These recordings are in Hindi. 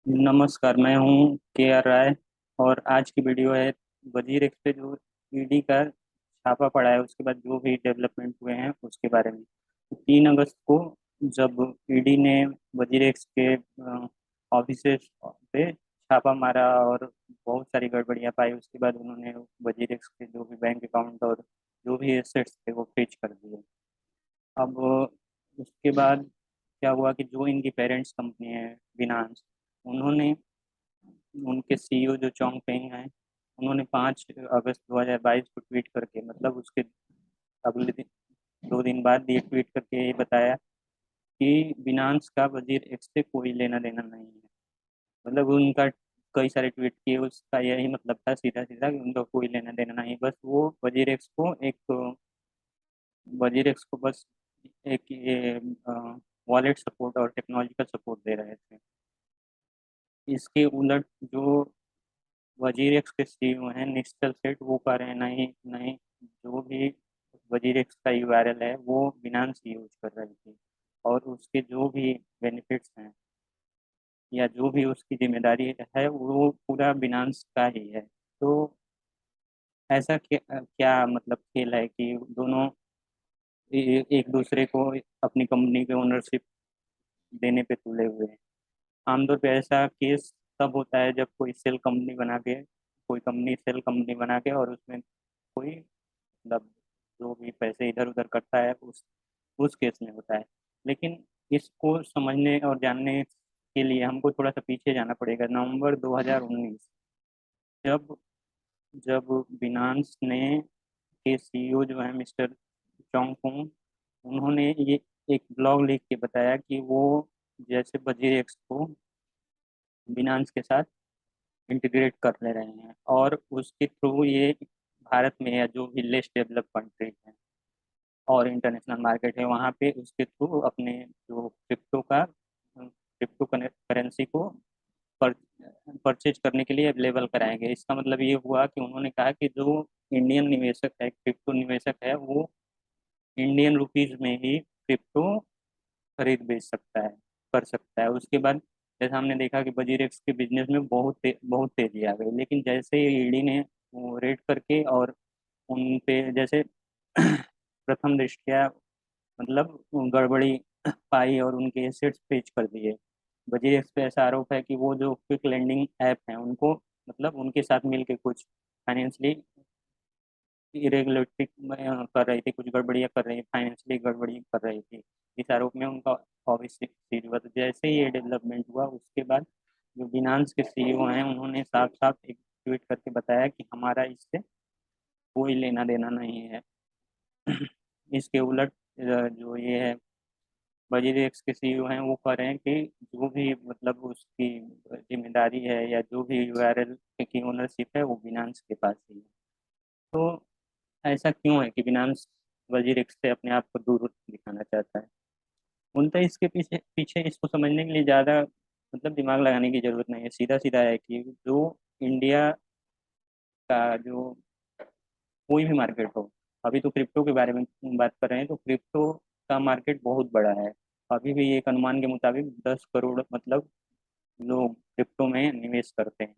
नमस्कार, मैं हूँ के आर राय। और आज की वीडियो है वजीर एक्स पे जो ईडी का छापा पड़ा है उसके बाद जो भी डेवलपमेंट हुए हैं उसके बारे में। 3 अगस्त को जब ईडी ने वजीर एक्स के ऑफिस पे छापा मारा और बहुत सारी गड़बड़ियां पाई, उसके बाद उन्होंने वजीर एक्स के जो भी बैंक अकाउंट और जो भी एसेट्स थे वो फ्रीज कर दिए। अब उसके बाद क्या हुआ कि जो इनकी पेरेंट्स कंपनी है बिनांस, उन्होंने उनके सीईओ जो चोंग पेंग हैं, उन्होंने 5 अगस्त 2022 को ट्वीट करके, मतलब उसके अगले दिन 2 दिन बाद ये ट्वीट करके ये बताया कि बिनांस का वजीर एक्स से कोई लेना देना नहीं है। मतलब उनका कई सारे ट्वीट किए, उसका यही मतलब था सीधा सीधा कि उनका कोई लेना देना नहीं, बस वो वजीर एक्स को बस एक ये वॉलेट सपोर्ट और टेक्नोलॉजिकल सपोर्ट दे रहे थे। इसके उलट जो वजीर एक्स के सीईओ हैं निश्चल सेठ, वो कह रहे हैं नहीं नहीं, जो भी वजीर एक्स का यूआरएल है वो बिनांस यूज कर रही थी और उसके जो भी बेनिफिट्स हैं या जो भी उसकी जिम्मेदारी है वो पूरा बिनांस का ही है। तो ऐसा क्या क्या मतलब खेल है कि दोनों एक दूसरे को अपनी कंपनी के ओनरशिप देने पे तुले हुए हैं। आमतौर पे ऐसा केस तब होता है जब कोई कंपनी सेल कंपनी बना के और उसमें कोई मतलब जो भी पैसे इधर उधर करता है उस केस में होता है। लेकिन इसको समझने और जानने के लिए हमको थोड़ा सा पीछे जाना पड़ेगा, नवंबर 2019, जब जब बिनांस ने के सीईओ जो है मिस्टर चोंग कुंग, उन्होंने ये एक ब्लॉग लिख के बताया कि वो जैसे बजीर एक्स को बिनांस के साथ इंटीग्रेट कर ले रहे हैं और उसके थ्रू ये भारत में या जो भी लेस डेवलप कंट्रीज हैं और इंटरनेशनल मार्केट है वहाँ पे उसके थ्रू अपने जो क्रिप्टो करेंसी को पर, परचेज करने के लिए अवेलेबल कराएंगे। इसका मतलब ये हुआ कि उन्होंने कहा कि जो इंडियन निवेशक है, क्रिप्टो निवेशक है, वो इंडियन रुपीज में ही क्रिप्टो खरीद बेच सकता है, कर सकता है। उसके बाद जैसे हमने देखा कि वजीरेक्स के बिजनेस में बहुत तेजी आ गई, लेकिन जैसे ही ईडी ने वो रेड करके और उन पे जैसे प्रथम दृष्टया मतलब गड़बड़ी पाई और उनके एसेट्स फ्रीज कर दिए। वजीरेक्स पे ऐसा आरोप है कि वो जो क्विक लेंडिंग ऐप हैं उनको, मतलब उनके साथ मिलके कुछ फाइनेंशियली इरेगुलेटरी कर रही थी, कुछ गड़बड़ियाँ कर रही, फाइनेंशियली गड़बड़ी कर रही थी। इस आरोप में उनका ऑफिस सीज हुआ। तो जैसे ही ये डेवलपमेंट हुआ उसके बाद जो बिनांस के सीईओ हैं उन्होंने साफ साफ एक ट्वीट करके बताया कि हमारा इससे कोई लेना देना नहीं है। इसके उलट जो ये है वजीर एक्स के सीईओ हैं वो कह रहे हैं कि जो भी मतलब उसकी जिम्मेदारी है या जो भी यूआरएल की ओनरशिप है वो बिनांस के पास ही है। तो ऐसा क्यों है कि बिनांस वजीर एक्स से अपने आप को दूर दिखाना चाहता है? उनका इसके पीछे पीछे इसको समझने के लिए ज़्यादा मतलब दिमाग लगाने की जरूरत नहीं है। सीधा सीधा है कि जो इंडिया का जो कोई भी मार्केट हो, अभी तो क्रिप्टो के बारे में बात कर रहे हैं, तो क्रिप्टो का मार्केट बहुत बड़ा है। अभी भी एक अनुमान के मुताबिक 10 करोड़ मतलब लोग क्रिप्टो में निवेश करते हैं।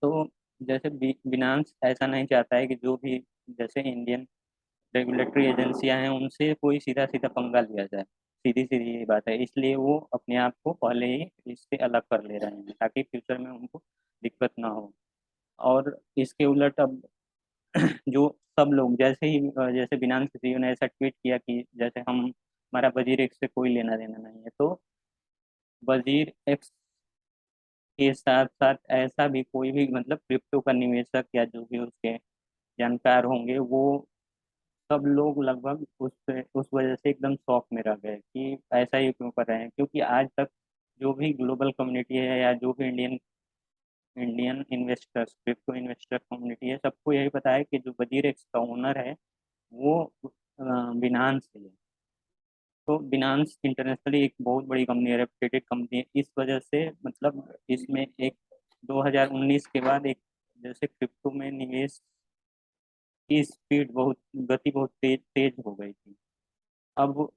तो जैसे बिनांस ऐसा नहीं चाहता है कि जो भी जैसे इंडियन रेगुलेटरी एजेंसियां हैं उनसे कोई सीधा सीधा पंगा लिया जाए। सीधी सीधी ये बात है, इसलिए वो अपने आप को पहले ही इससे अलग कर ले रहे हैं ताकि फ्यूचर में उनको दिक्कत ना हो। और इसके उलट अब जो सब लोग जैसे बिनांस सीईओ ने ऐसा ट्वीट किया कि जैसे हम हमारा वजीर एक्स से कोई लेना देना नहीं है, तो वजीर एक्स के साथ साथ ऐसा भी कोई भी मतलब क्रिप्टो का निवेशक या जो भी उसके जानकार होंगे, वो सब लोग लगभग उस वजह से एकदम शॉक में रह गए कि ऐसा ही क्यों कर रहे हैं। क्योंकि आज तक जो भी ग्लोबल कम्युनिटी है या जो भी Indian Indian investors crypto investor community है, सबको यही पता है कि जो वजीर एक्स का ओनर है वो बिनांस है। तो बिनांस इंटरनेशनली एक बहुत बड़ी कंपनी है, रेप्यूटेड कंपनी है। इस वजह से मतलब इसमें एक 2019 के बाद एक जैसे क्रिप्टो में निवेश की स्पीड बहुत गति बहुत तेज तेज हो गई थी। अब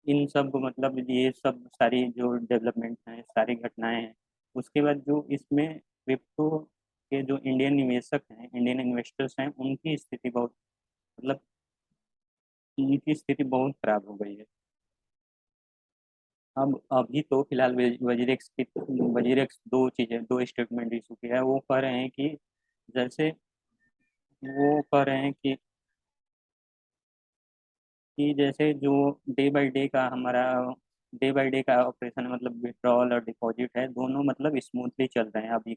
इन सब मतलब ये सब सारी जो डेवलपमेंट हैं, सारी घटनाएं हैं, उसके बाद जो इसमें क्रिप्टो के जो इंडियन निवेशक हैं, इंडियन इन्वेस्टर्स हैं, उनकी स्थिति बहुत मतलब उनकी स्थिति बहुत खराब हो गई है। अब अभी तो फिलहाल वजीरेक्स दो स्टेटमेंट इशू किया है। वो कह रहे हैं कि जैसे वो कह रहे हैं कि जैसे जो डे बाय डे का ऑपरेशन है, मतलब विड्रॉल और डिपॉजिट है, दोनों मतलब स्मूथली चल रहे हैं। अब ये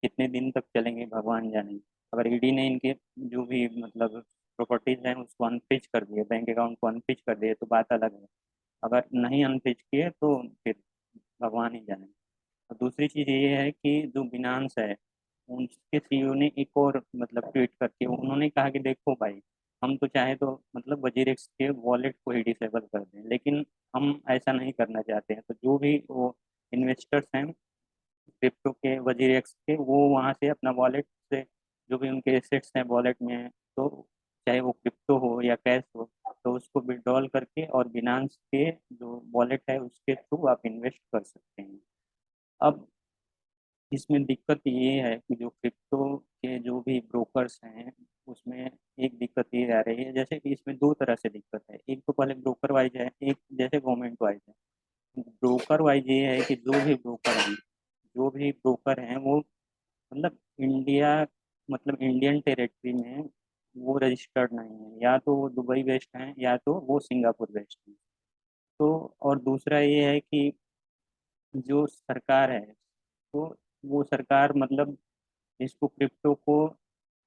कितने दिन तक चलेंगे भगवान जाने। अगर ईडी ने इनके जो भी मतलब प्रॉपर्टीज हैं उसको अनफ्रीज कर दिए, बैंक अकाउंट को अनफ्रीज कर दिए, तो बात अलग है। अगर नहीं अनफ्रीज किए तो फिर भगवान ही जाने। और दूसरी चीज़ ये है कि जो बिनांस है, उनके सीईओ ने एक और मतलब ट्वीट करके उन्होंने कहा कि देखो भाई, हम तो चाहे तो मतलब वजीरेक्स के वॉलेट को ही डिसेबल कर दें, लेकिन हम ऐसा नहीं करना चाहते हैं। तो जो भी वो इन्वेस्टर्स हैं क्रिप्टो के, वजीरेक्स के, वो वहाँ से अपना वॉलेट से जो भी उनके एसेट्स हैं वॉलेट में हैं, तो चाहे वो क्रिप्टो हो या कैश हो, तो उसको विड्रॉल करके और बिनांस के जो वॉलेट है उसके थ्रू आप इन्वेस्ट कर सकते हैं। अब इसमें दिक्कत ये है कि जो क्रिप्टो के जो भी ब्रोकर्स हैं उसमें एक दिक्कत ये आ रही है, जैसे कि इसमें दो तरह से दिक्कत है। एक तो पहले ब्रोकर वाइज है, एक जैसे गवर्नमेंट वाइज है। ब्रोकर वाइज ये है कि जो भी ब्रोकर हैं वो मतलब मतलब इंडियन टेरिटरी में वो रजिस्टर्ड नहीं है, या तो वो दुबई बेस्ड हैं या तो वो सिंगापुर बेस्ड हैं। तो और दूसरा ये है कि जो सरकार है, तो वो सरकार मतलब इसको क्रिप्टो को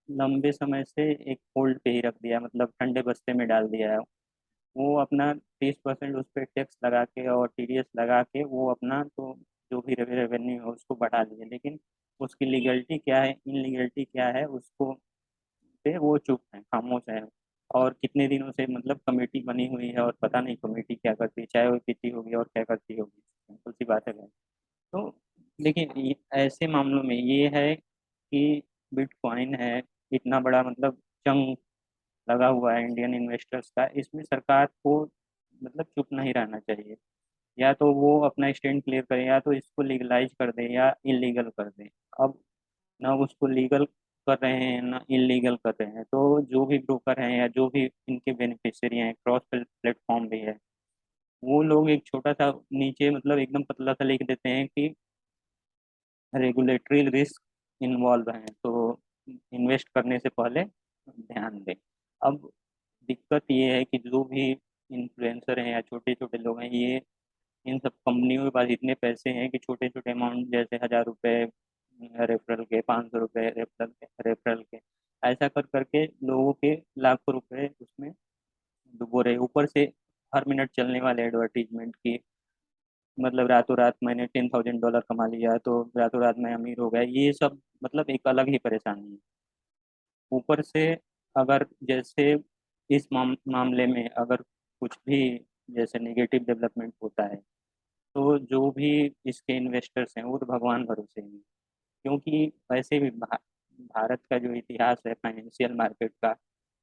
लंबे समय से एक होल्ड पे ही रख दिया, मतलब ठंडे बस्ते में डाल दिया है। वो अपना 30% उस पर टैक्स लगा के और टीडीएस लगा के वो अपना तो जो भी रेवेन्यू है उसको बढ़ा लिए, लेकिन उसकी लीगलिटी क्या है, इनलीगलिटी क्या है, उसको पे वो चुप है, खामोश है। और कितने दिनों से मतलब कमेटी बनी हुई है और पता नहीं कमेटी क्या करती है, चाय वो पीती होगी और क्या करती होगी, सिंपल सी बात है भाई। तो देखिए ऐसे मामलों में ये है कि बिटकॉइन है, इतना बड़ा मतलब जंग लगा हुआ है इंडियन इन्वेस्टर्स का, इसमें सरकार को मतलब चुप नहीं रहना चाहिए। या तो वो अपना स्टैंड क्लियर करे, या तो इसको लीगलाइज कर दे या इलीगल कर दे। अब ना उसको लीगल कर रहे हैं ना इलीगल कर रहे हैं, तो जो भी ब्रोकर हैं या जो भी इनके बेनिफिशियरी हैं, क्रॉस प्लेटफॉर्म भी है, वो लोग एक छोटा सा नीचे मतलब एकदम पतला सा लिख देते हैं कि रेगुलेटरी रिस्क इन्वॉल्व हैं, तो इन्वेस्ट करने से पहले ध्यान दें। अब दिक्कत ये है कि जो भी इन्फ्लुएंसर हैं या छोटे छोटे लोग हैं, ये इन सब कंपनियों के पास इतने पैसे हैं कि छोटे छोटे अमाउंट जैसे 1,000 रुपए रेफरल के, 500 रुपए रेफरल के, ऐसा कर करके लोगों के लाखों रुपए उसमें डुबो रहे। ऊपर से हर मिनट चलने वाले एडवर्टीजमेंट की मतलब रातों रात मैंने $10,000 कमा लिया तो रातों रात मैं अमीर हो गया, ये सब मतलब एक अलग ही परेशानी है। ऊपर से अगर जैसे इस मामले में अगर कुछ भी जैसे नेगेटिव डेवलपमेंट होता है, तो जो भी इसके इन्वेस्टर्स हैं वो तो भगवान भरोसे हैं। क्योंकि वैसे भी भारत का जो इतिहास है फाइनेंशियल मार्केट का,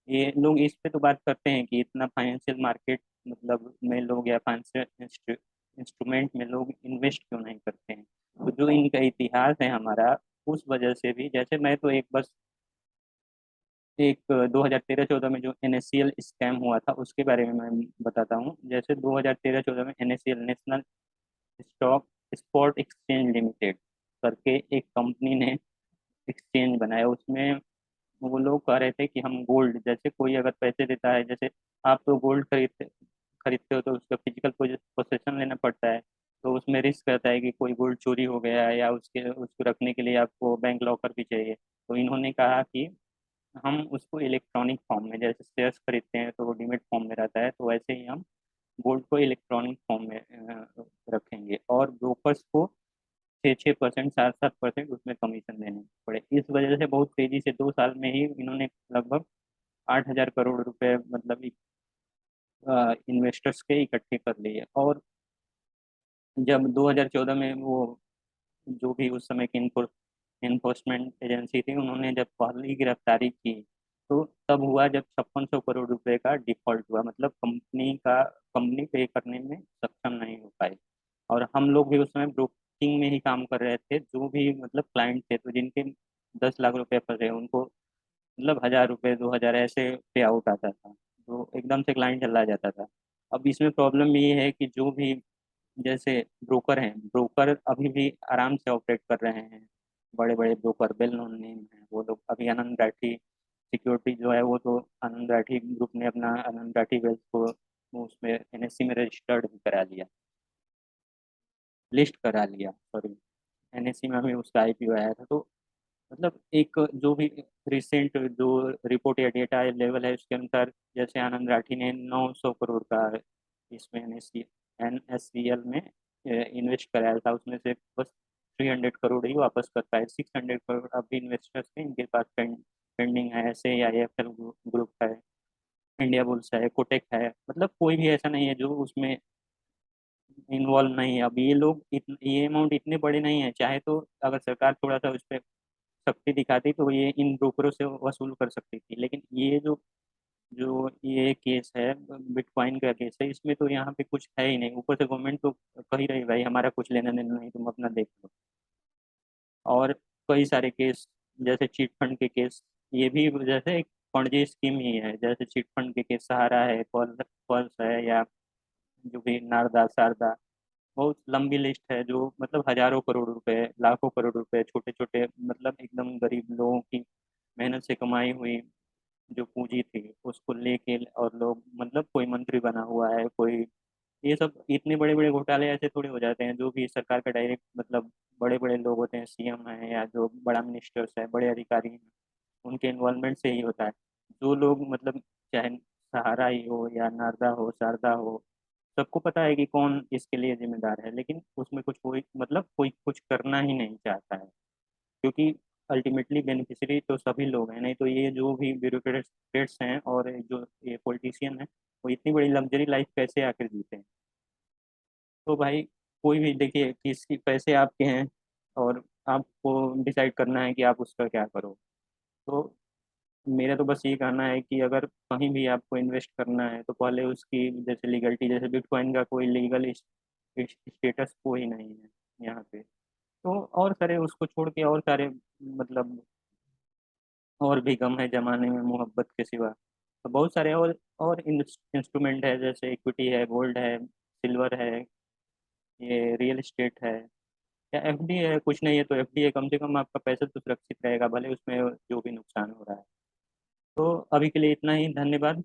ये लोग इस पे तो बात करते हैं कि इतना फाइनेंशियल मार्केट मतलब में लोग या फाइनेंशियल इंस्ट्रूमेंट में लोग इन्वेस्ट क्यों नहीं करते हैं। तो जो इनका इतिहास है हमारा, उस वजह से भी जैसे मैं तो एक 2013-14 में जो एनएससीएल स्कैम हुआ था उसके बारे में मैं बताता हूँ। जैसे 2013-14 में NSCL, national stock spot exchange limited करके एक कंपनी ने एक्सचेंज बनाया। उसमें वो लोग कह रहे थे कि हम गोल्ड, जैसे कोई अगर पैसे देता है, जैसे आप तो गोल्ड खरीदते हो तो उसका फिजिकल पोजेशन लेना पड़ता है, तो उसमें रिस्क रहता है कि कोई गोल्ड चोरी हो गया है या उसके उसको रखने के लिए आपको बैंक लॉकर भी चाहिए। तो इन्होंने कहा कि हम उसको इलेक्ट्रॉनिक फॉर्म में, जैसे शेयर्स खरीदते हैं तो वो डीमेट फॉर्म में रहता है, तो वैसे ही हम गोल्ड को इलेक्ट्रॉनिक फॉर्म में रखेंगे और ब्रोकर्स को 6-6%, 7-7% उसमें कमीशन देने पड़े। इस वजह से बहुत तेजी से 2 साल में ही इन्होंने लगभग 8,000 करोड़ रुपए मतलब इन्वेस्टर्स के इकट्ठे कर लिए। और जब 2014 में वो जो भी उस समय की इन्फोर्समेंट एजेंसी थी, उन्होंने जब पहली गिरफ्तारी की, तो तब हुआ जब 5600 करोड़ रुपए का डिफॉल्ट हुआ, मतलब कंपनी पे करने में सक्षम नहीं हो पाई। और हम लोग भी उस समय ब्रोकिंग में ही काम कर रहे थे, जो भी मतलब क्लाइंट थे तो जिनके 10 लाख रुपए फंसे उनको मतलब 1000 रुपये 2000 ऐसे पे आउट आता था, तो एकदम से क्लाइंट चला जाता था। अब इसमें प्रॉब्लम ये है कि जो भी जैसे ब्रोकर हैं, ब्रोकर अभी भी आराम से ऑपरेट कर रहे हैं, बड़े बड़े ब्रोकर वेल नोन नेम हैं वो लोग। अभी आनंद राठी सिक्योरिटी जो है वो तो आनंद राठी ग्रुप ने अपना आनंद राठी वेल्थ को वो उसमें एनएससी में रजिस्टर्ड भी करा लिया, लिस्ट करा लिया, सॉरी। एनएससी में अभी उसका आईपीओ आया था। तो मतलब एक जो भी रिसेंट जो रिपोर्ट या डेटा लेवल है उसके अनुसार जैसे आनंद राठी ने 900 करोड़ का इसमें एनएससीएल में इन्वेस्ट कराया था, उसमें से बस 300 करोड़ ही वापस कर पाए। 600 करोड़ अभी इन्वेस्टर्स थे इनके पास पेंडिंग है, ऐसे आईएफएल ग्रुप है, इंडिया बुल्स है, कोटेक है, मतलब कोई भी ऐसा नहीं है जो उसमें इन्वॉल्व नहीं है। अब ये लोग ये अमाउंट इतने बड़े नहीं है, चाहे तो अगर सरकार थोड़ा सा उस पर सख्ती दिखाती तो ये इन ब्रोकरों से वसूल कर सकती थी। लेकिन ये जो जो ये केस है बिटकॉइन का केस है, इसमें तो यहाँ पे कुछ है ही नहीं, ऊपर से गवर्नमेंट तो कह ही रही भाई हमारा कुछ लेना देना नहीं, तुम अपना देख लो। और कई सारे केस जैसे चिट फंड के केस, ये भी जैसे एक फंडी स्कीम ही है। जैसे चिट फंड के केस सहारा है, पर्ल्स है, या जो भी नारदा शारदा, बहुत लंबी लिस्ट है जो मतलब हजारों करोड़ रुपए लाखों करोड़ रुपए छोटे छोटे मतलब एकदम गरीब लोगों की मेहनत से कमाई हुई जो पूंजी थी उसको लेके और लोग मतलब कोई मंत्री बना हुआ है, कोई ये सब इतने बड़े बड़े घोटाले ऐसे थोड़े हो जाते हैं। जो भी सरकार का डायरेक्ट मतलब बड़े बड़े लोग होते हैं, सीएम है या जो बड़ा मिनिस्टर्स है, बड़े अधिकारी हैं, उनके इन्वॉल्वमेंट से ही होता है। जो लोग मतलब चाहे सहारा ही हो या नारदा हो शारदा हो, सबको पता है कि कौन इसके लिए जिम्मेदार है, लेकिन उसमें कुछ कोई मतलब कोई कुछ करना ही नहीं चाहता है, क्योंकि अल्टीमेटली बेनिफिशियरी तो सभी लोग हैं। नहीं तो ये जो भी ब्यूरोक्रेट्स हैं और जो ये पॉलिटिशियन है वो इतनी बड़ी लग्जरी लाइफ कैसे आकर जीते हैं। तो भाई कोई भी देखिए किसकी पैसे आपके हैं और आपको डिसाइड करना है कि आप उसका क्या करो। तो मेरा तो बस ये कहना है कि अगर कहीं भी आपको इन्वेस्ट करना है तो पहले उसकी जैसे लीगलिटी, जैसे बिटकॉइन का कोई लीगल स्टेटस कोई नहीं है यहाँ पे। तो और सारे उसको छोड़ के और सारे मतलब और भी गम है जमाने में मोहब्बत के सिवा, तो बहुत सारे और इंस्ट्रूमेंट है, जैसे इक्विटी है, गोल्ड है, सिल्वर है, ये रियल एस्टेट है, या एफडी है। कुछ नहीं है तो एफडी है, कम से कम आपका पैसा तो सुरक्षित रहेगा भले उसमें जो भी नुकसान हो रहा है। तो अभी के लिए इतना ही, धन्यवाद।